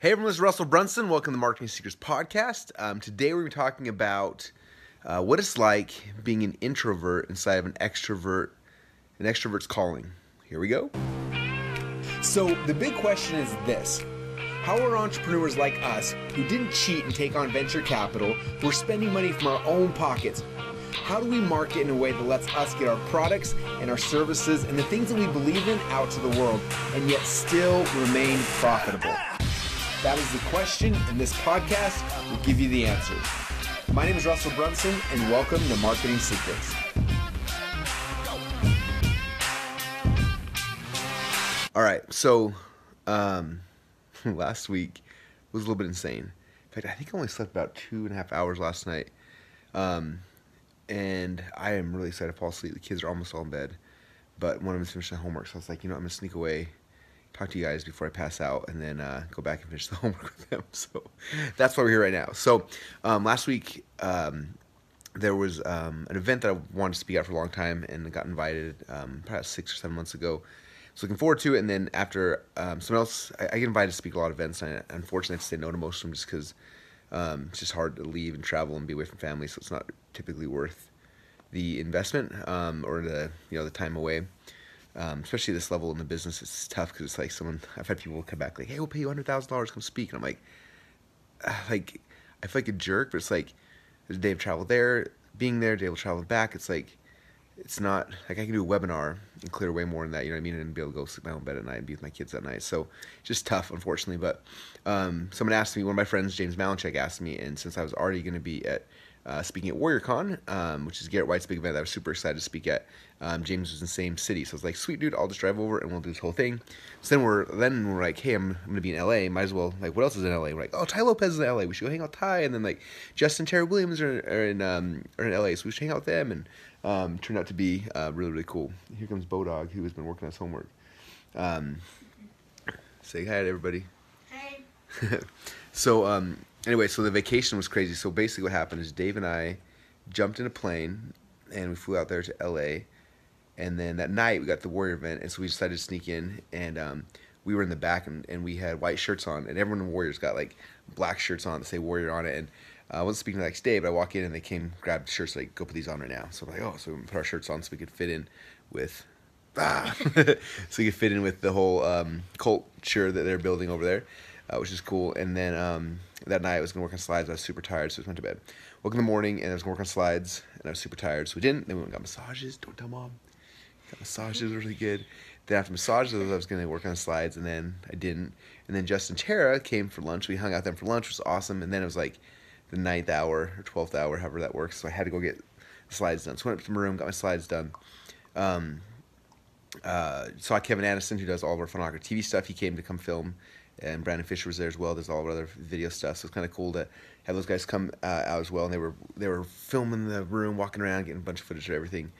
Hey everyone, this is Russell Brunson. Welcome to the Marketing Secrets Podcast. Today we're going to be talking about what it's like being an introvert inside of an extrovert's calling. Here we go. So the big question is this. How are entrepreneurs like us, who didn't cheat and take on venture capital, who are spending money from our own pockets, how do we market in a way that lets us get our products and our services and the things that we believe in out to the world and yet still remain profitable? That is the question, and this podcast will give you the answers. My name is Russell Brunson, and welcome to Marketing Secrets. All right, so last week was a little bit insane. In fact, I think I only slept about 2.5 hours last night, and I am really excited to fall asleep. The kids are almost all in bed, but one of them is finishing homework, so I was like, I'm going to sneak away, talk to you guys before I pass out, and then go back and finish the homework with them. So that's why we're here right now. So last week there was an event that I wanted to speak at for a long time, and I got invited probably 6 or 7 months ago. So looking forward to it, and then after someone else, I get invited to speak at a lot of events, and I unfortunately have to say no to most of them just because it's just hard to leave and travel and be away from family, so it's not typically worth the investment or the time away. Especially this level in the business, it's tough because it's like I've had people come back like, hey, we'll pay you $100,000, come speak. And I'm like, I feel like a jerk, but it's like, there's a day of travel there, being there, day of travel back. It's like, it's not, like I can do a webinar and clear way more than that, you know what I mean? And be able to go sleep in my own bed at night and be with my kids at night. So it's just tough, unfortunately. But someone asked me, one of my friends, James Malinchek, asked me, and since I was already going to be at speaking at WarriorCon, which is Garrett White's big event that I was super excited to speak at. James was in the same city, so I was like, sweet dude, I'll just drive over and we'll do this whole thing. So then we're like, hey, I'm gonna be in LA, might as well, like, what else is in LA? We're like, oh, Ty Lopez is in LA, we should go hang out with Ty. And then like Justin Terry Williams are in LA, so we should hang out with them. And turned out to be really, really cool. Here comes Bodog, who has been working on his homework. Say hi to everybody. Hi. So anyway, so the vacation was crazy. So basically what happened is Dave and I jumped in a plane and we flew out there to LA. And then that night we got the Warrior event, and so we decided to sneak in, and we were in the back, and we had white shirts on, and everyone in Warriors got like black shirts on that say Warrior on it. And I wasn't speaking the next day, but I walk in and they came, grabbed shirts, like, go put these on right now. So I'm like, oh, so we put our shirts on so we could fit in with so we could fit in with the whole culture that they're building over there, which is cool. And then that night I was gonna work on slides. I was super tired, so I just went to bed. Woke in the morning and I was gonna work on slides, and I was super tired, so we didn't. Then we went and got massages. Don't tell mom. Got massages, really good. Then after massages, I was gonna work on slides, and then I didn't. And then Justin and Tara came for lunch. We hung out with them for lunch, which was awesome. And then it was like the 9th hour or 12th hour, however that works. So I had to go get the slides done. So I went up to my room, got my slides done. Saw Kevin Addison, who does all of our Phonograph TV stuff. He came to come film, and Brandon Fisher was there as well. There's all of our other video stuff, so it's kind of cool to have those guys come out as well. And they were filming the room, walking around, getting a bunch of footage of everything,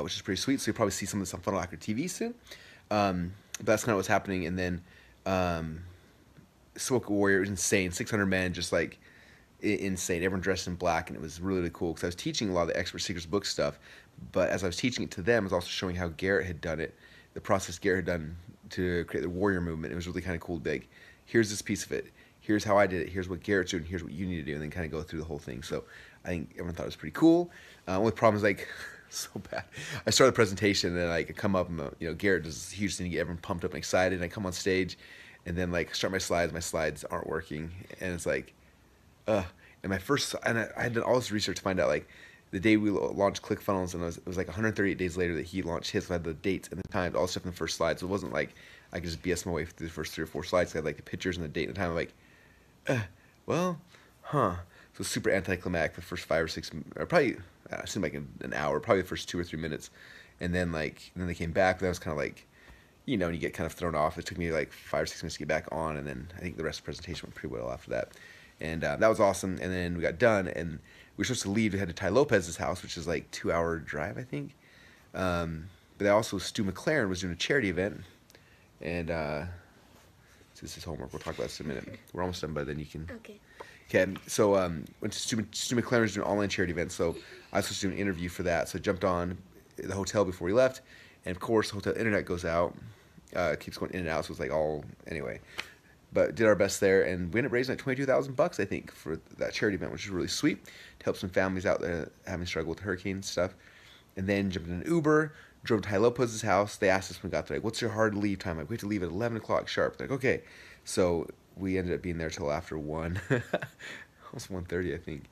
which is pretty sweet. So you'll probably see some of this on Phonograph TV soon. But that's kind of what's happening. And then Smoke Warrior was insane. 600 men, just like insane. Everyone dressed in black, and it was really, really cool because I was teaching a lot of the Expert Secrets book stuff, but as I was teaching it to them, I was also showing how Garrett had done it, the process Garrett had done to create the warrior movement. It was really kind of cool. Big. Here's this piece of it. Here's how I did it. Here's what Garrett's doing. Here's what you need to do, and then kind of go through the whole thing. So I think everyone thought it was pretty cool. Only problem is like so bad. I started the presentation, and then like I come up, and Garrett does this huge thing to get everyone pumped up and excited. And I come on stage, and then like start my slides aren't working, and it's like, and I had done all this research to find out like the day we launched ClickFunnels, and it was like 138 days later that he launched his. So I had the dates and the times, all the stuff in the first slide. So it wasn't like I could just BS my way through the first 3 or 4 slides. I had like the pictures and the date and the time. I'm like, So it's super anticlimactic for the first 5 or 6, or probably it seemed like an hour, probably the first 2 or 3 minutes, and then they came back. But that was kind of like, and you get kind of thrown off. It took me like 5 or 6 minutes to get back on, and then I think the rest of the presentation went pretty well after that. And that was awesome. And then we got done, and we were supposed to leave. We had to Ty Lopez's house, which is like 2-hour drive, I think. But also Stu McLaren was doing a charity event, and this is homework. We'll talk about this in a minute. We're almost done, but then you can. Okay. Okay. So went to Stu McLaren was doing an online charity event, so I was supposed to do an interview for that. So I jumped on the hotel before we left, and of course, the hotel internet goes out. Keeps going in and out, so it's like all anyway. but did our best there, and we ended up raising like $22,000, I think, for that charity event, which was really sweet to help some families out there having struggled with hurricane stuff. And then jumped in an Uber, drove to Hy Lopez's house. They asked us when we got there, like, what's your hard leave time? Like, we have to leave at 11 o'clock sharp. Like, okay. So we ended up being there till after 1, almost 1:30, I think.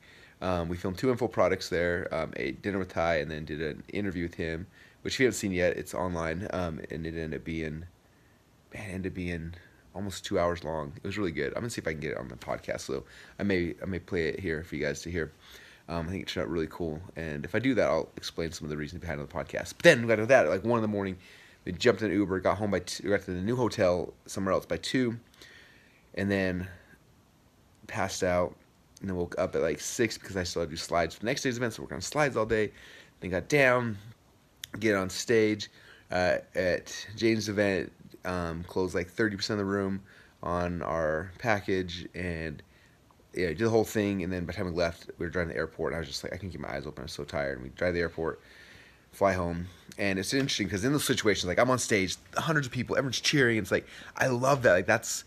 We filmed 2 info products there, ate dinner with Ty, and then did an interview with him, which if you haven't seen yet, it's online, and it ended up being almost 2 hours long. It was really good. I'm gonna see if I can get it on the podcast, so I may play it here for you guys to hear. I think it turned out really cool, and if I do that, I'll explain some of the reasons behind the podcast. But then we got to that at like 1 in the morning. We jumped in an Uber, got home by 2, got to the new hotel somewhere else by 2, and then passed out. And then woke up at like 6 because I still had to do slides for the next day's event, so working on slides all day. Then got down, get on stage at Jane's event, closed like 30% of the room on our package, and yeah, did the whole thing. And then by the time we left, we were driving to the airport, and I was just like, I couldn't keep my eyes open. I was so tired. And we drive to the airport, fly home, and it's interesting because in those situations, like I'm on stage, hundreds of people, everyone's cheering. And it's like I love that. Like that's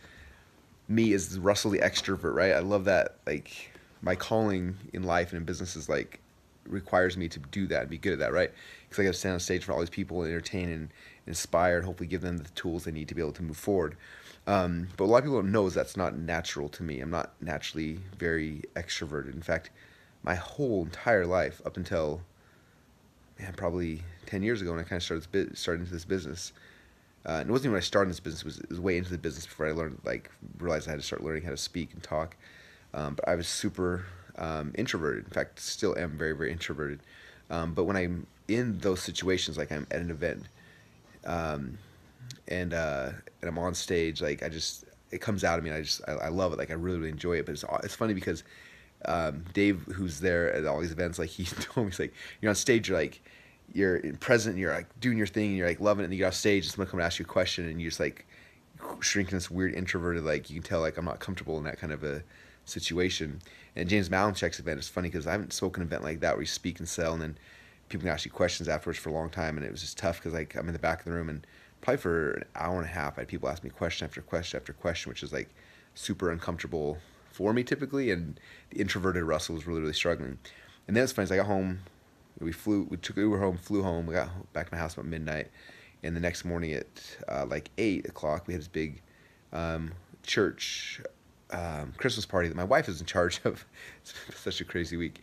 me as Russell the extrovert, right? I love that. Like my calling in life and in business is like requires me to do that and be good at that, right? Because I got to stand on stage for all these people and entertain and inspire and hopefully give them the tools they need to be able to move forward. But a lot of people don't know is that's not natural to me. I'm not naturally very extroverted. In fact, my whole entire life up until probably 10 years ago when I kind of started into this business. And it wasn't even when I started this business. It was way into the business before I realized I had to start learning how to speak and talk. But I was super introverted. In fact, still am very, very introverted. But when I'm in those situations, like I'm at an event, and I'm on stage, like it comes out of me, and I love it. Like I really, really enjoy it. But it's funny because Dave, who's there at all these events, like he told me, he's like, you're on stage, you're present, and you're like doing your thing, and you're like loving it, and then you get off stage, and someone come and ask you a question, and you just like shrink in this weird introverted, like you can tell like I'm not comfortable in that kind of a situation. And James Malinchek's event is funny because I haven't spoken an event like that where you speak and sell, and then people can ask you questions afterwards for a long time, and it was just tough because like I'm in the back of the room, and probably for an hour and a half I had people ask me question after question after question, which is like super uncomfortable for me typically, and the introverted Russell was really, really struggling. And then it's funny, as I got home, we took Uber home, flew home, we got back to my house about midnight, and the next morning at like 8 o'clock we had this big church Christmas party that my wife is in charge of. It's such a crazy week.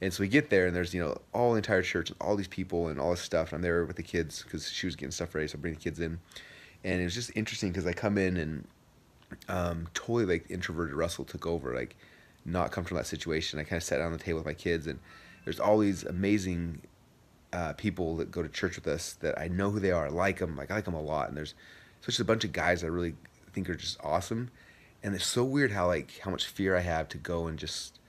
And so we get there, and there's, all the entire church and all these people and all this stuff. And I'm there with the kids because she was getting stuff ready, so I bring the kids in. And it was just interesting because I come in and totally like introverted Russell took over, like not comfortable in that situation. I kind of sat down on the table with my kids, and there's all these amazing people that go to church with us that I know who they are. I like them a lot. And there's such a bunch of guys I really think are just awesome. And it's so weird how much fear I have to go and just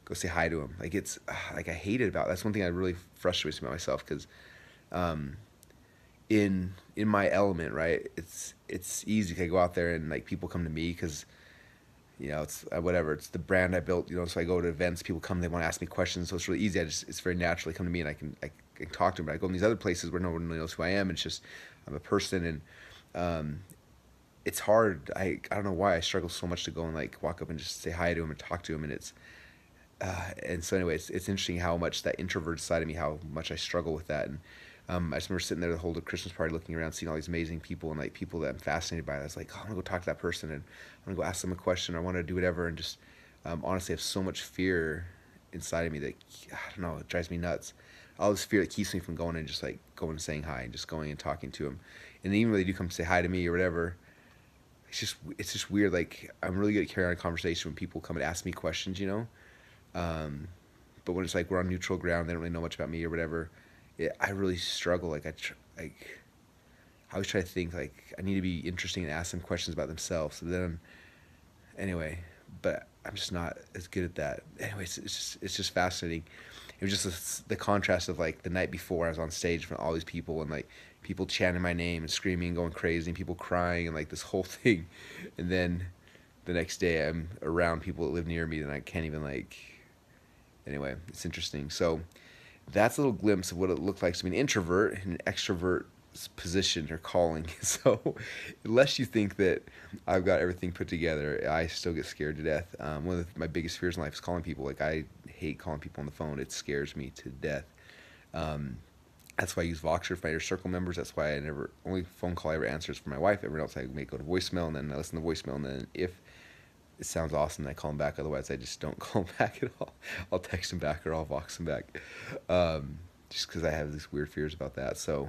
go say hi to him. Like it's like I hate it about. That's one thing that really frustrates me about myself because in my element, right? It's easy to go out there and like people come to me because it's whatever. It's the brand I built. So I go to events, people come, they want to ask me questions. So it's really easy. It's very naturally come to me, and I can talk to them. But I go in these other places where no one really knows who I am. It's just I'm a person, and it's hard. I don't know why I struggle so much to go and like walk up and just say hi to him and talk to him, and it's and so anyway, it's interesting how much that introvert side of me, how much I struggle with that. And I just remember sitting there the whole Christmas party, looking around, seeing all these amazing people and like people that I'm fascinated by. I was like, oh, I'm gonna go talk to that person, and I'm gonna go ask them a question. Or I want to do whatever, and just honestly, I have so much fear inside of me that I don't know, it drives me nuts. All this fear that keeps me from going and just like going and saying hi and just going and talking to them. And even when they do come say hi to me or whatever, it's just weird. Like I'm really good at carrying on a conversation when people come and ask me questions, but when it's like we're on neutral ground, they don't really know much about me or whatever, I really struggle. Like I always try to think like I need to be interesting and ask them questions about themselves. So then, anyway, but I'm just not as good at that. Anyway, it's just fascinating. It was just the contrast of like the night before I was on stage in front of all these people and like people chanting my name and screaming and going crazy and people crying and like this whole thing, and then the next day I'm around people that live near me and I can't even like. Anyway, it's interesting. So that's a little glimpse of what it looked like to be an introvert and an extrovert position or calling. So unless you think that I've got everything put together, I still get scared to death. One of my biggest fears in life is calling people. Like, I hate calling people on the phone. It scares me to death. Um, that's why I use Voxer for my inner circle members. That's why I never, only phone call I ever answer is for my wife. Everyone else I make go to voicemail, and then I listen to voicemail, and then if it sounds awesome, then I call them back. Otherwise, I just don't call them back at all. I'll text them back or I'll Vox them back. Just because I have these weird fears about that. So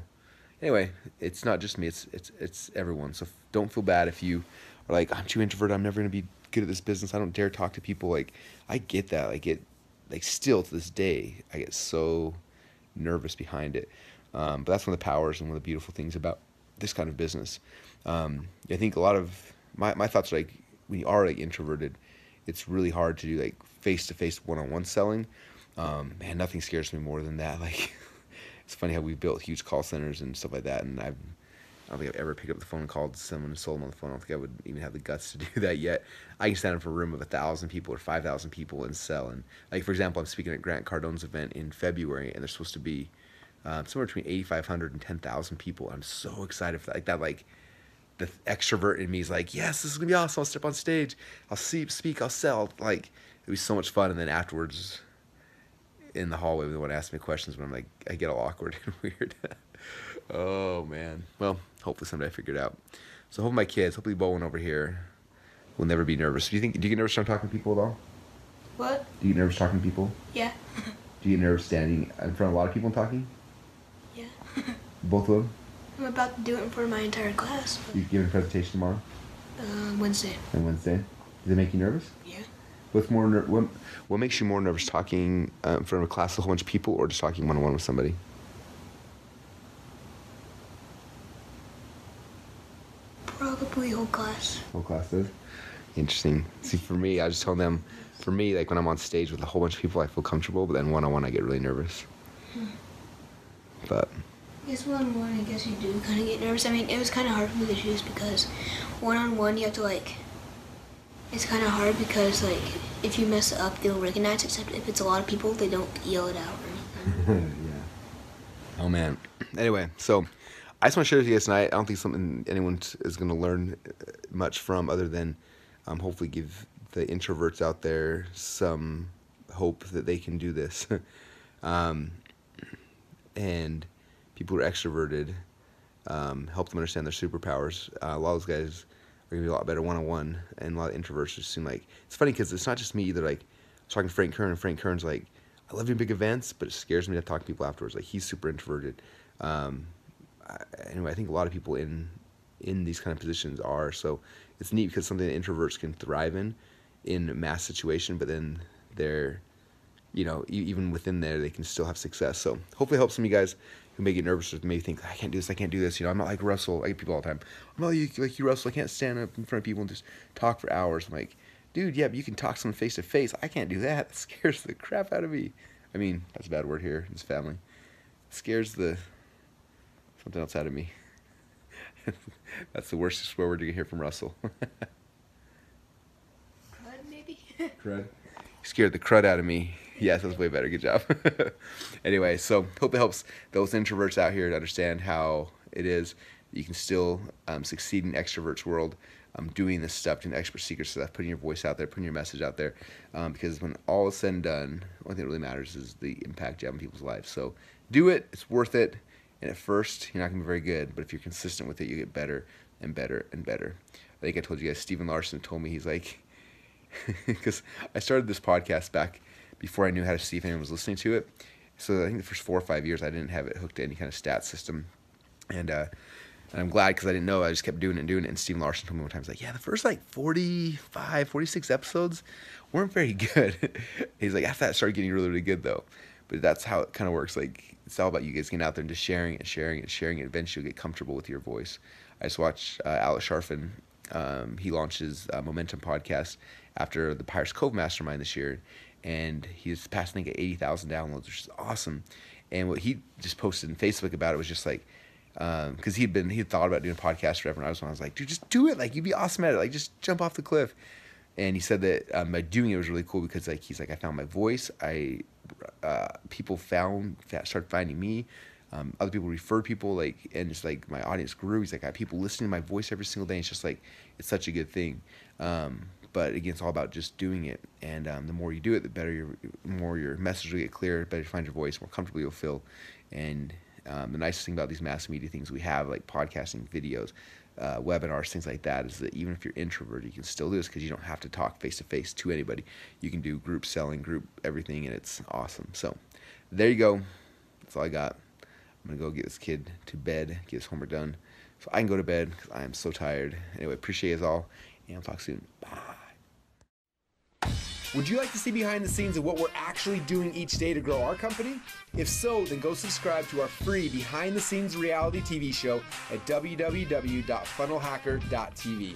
anyway, it's not just me. It's everyone. So don't feel bad if you are like, I'm too introverted. I'm never gonna be good at this business. I don't dare talk to people. Like, I get that. I get, like, still to this day, I get so nervous behind it. But that's one of the powers and one of the beautiful things about this kind of business. I think a lot of my thoughts are like, when you are like introverted, it's really hard to do like face-to-face one-on-one selling. Man, nothing scares me more than that. Like, it's funny how we've built huge call centers and stuff like that, and I don't think I've ever picked up the phone and called someone and sold them on the phone. I don't think I would even have the guts to do that yet. I can stand up for a room of 1,000 people or 5,000 people and sell. And like, for example, I'm speaking at Grant Cardone's event in February, and there's supposed to be somewhere between 8,500 and 10,000 people. I'm so excited for that. Like that, like the extrovert in me is like, yes, this is gonna be awesome. I'll step on stage, I'll speak, I'll sell. Like, it'll be so much fun. And then afterwards, in the hallway, they want to ask me questions, but I'm like, I get all awkward and weird. Oh man. Well, hopefully someday I figure it out. So hopefully my kids, hopefully Bowen over here, will never be nervous. Do you get nervous when I'm talking to people at all? What? Do you get nervous talking to people? Yeah. Do you get nervous standing in front of a lot of people and talking? Yeah. Both of them? I'm about to do it in front of my entire class. You giving a presentation tomorrow? Wednesday. On Wednesday? Does it make you nervous? Yeah. What makes you more nervous, talking in front of a class with a whole bunch of people, or just talking one-on-one with somebody? Probably whole class. Whole class does? Interesting. See, for me, I just tell them, for me, like when I'm on stage with a whole bunch of people, I feel comfortable, but then one-on-one, I get really nervous. But I guess one-on-one, I guess you do kind of get nervous. I mean, it was kind of hard for me to choose because one-on-one, you have to like, it's kind of hard because like, if you mess it up, they'll recognize it, except if it's a lot of people, they don't yell it out or anything. Yeah. Oh man. Anyway, so I just want to share with you guys tonight. I don't think something anyone is going to learn much from, other than hopefully give the introverts out there some hope that they can do this. And people who are extroverted, help them understand their superpowers. A lot of those guys are going to be a lot better one-on-one, and a lot of introverts just seem like, it's funny because it's not just me either. Like, I was talking to Frank Kern, and Frank Kern's like, I love doing big events, but it scares me to talk to people afterwards. Like, he's super introverted. Anyway, I think a lot of people in these kind of positions are. So it's neat because something that introverts can thrive in mass situation, but then they're, even within there, they can still have success. So hopefully it helps some of you guys who may get nervous or may think, I can't do this. I'm not like Russell. I get people all the time. I'm not like you, Russell. I can't stand up in front of people and just talk for hours. I'm like, dude, yeah, but you can talk to someone face to face. I can't do that. That scares the crap out of me. I mean, that's a bad word here in this family. It scares something else out of me. That's the worst swear word you can hear from Russell. Crud, maybe? Crud? Scared the crud out of me. Yes, that's way better. Good job. Anyway, so hope it helps those introverts out here to understand how it is that you can still succeed in extroverts world, doing this stuff, doing the expert secret stuff, putting your voice out there, putting your message out there. Because when all is said and done, the only thing that really matters is the impact you have on people's lives. So do it. It's worth it. And at first, you're not going to be very good, but if you're consistent with it, you get better and better and better. I think I told you guys, Stephen Larson told me, he's like, because I started this podcast back before I knew how to see if anyone was listening to it. So I think the first 4 or 5 years, I didn't have it hooked to any kind of stat system. And I'm glad, because I didn't know. I just kept doing it. And Stephen Larson told me one time, he's like, yeah, the first like 45, 46 episodes weren't very good. He's like, after that, it started getting really, really good, though. But that's how it kind of works. Like, it's all about you guys getting out there and just sharing it. Eventually, you'll get comfortable with your voice. I just watched Alex Sharfin. He launched his Momentum podcast after the Pirates Cove Mastermind this year, and he's passed, I think, 80,000 downloads, which is awesome. And what he just posted on Facebook about it was just like, because he'd thought about doing a podcast forever, and I was like, dude, just do it. Like, you'd be awesome at it. Like, just jump off the cliff. And he said that by doing it was really cool because, like, he's like, I found my voice. People started finding me. Other people refer people, like, and it's like my audience grew. He's like, I have people listening to my voice every single day. And it's just like, it's such a good thing. But again, it's all about just doing it. And the more you do it, the better more your message will get clear, better you find your voice, more comfortable you'll feel. And the nicest thing about these mass media things we have, like podcasting, videos, webinars, things like that, is that even if you're introverted, you can still do this because you don't have to talk face-to-face to anybody. You can do group selling, group everything, and it's awesome. So there you go. That's all I got. I'm going to go get this kid to bed, get his homework done, so I can go to bed because I am so tired. Anyway, appreciate you all, and I'll talk soon. Bye. Would you like to see behind the scenes of what we're actually doing each day to grow our company? If so, then go subscribe to our free behind the scenes reality TV show at www.funnelhacker.tv.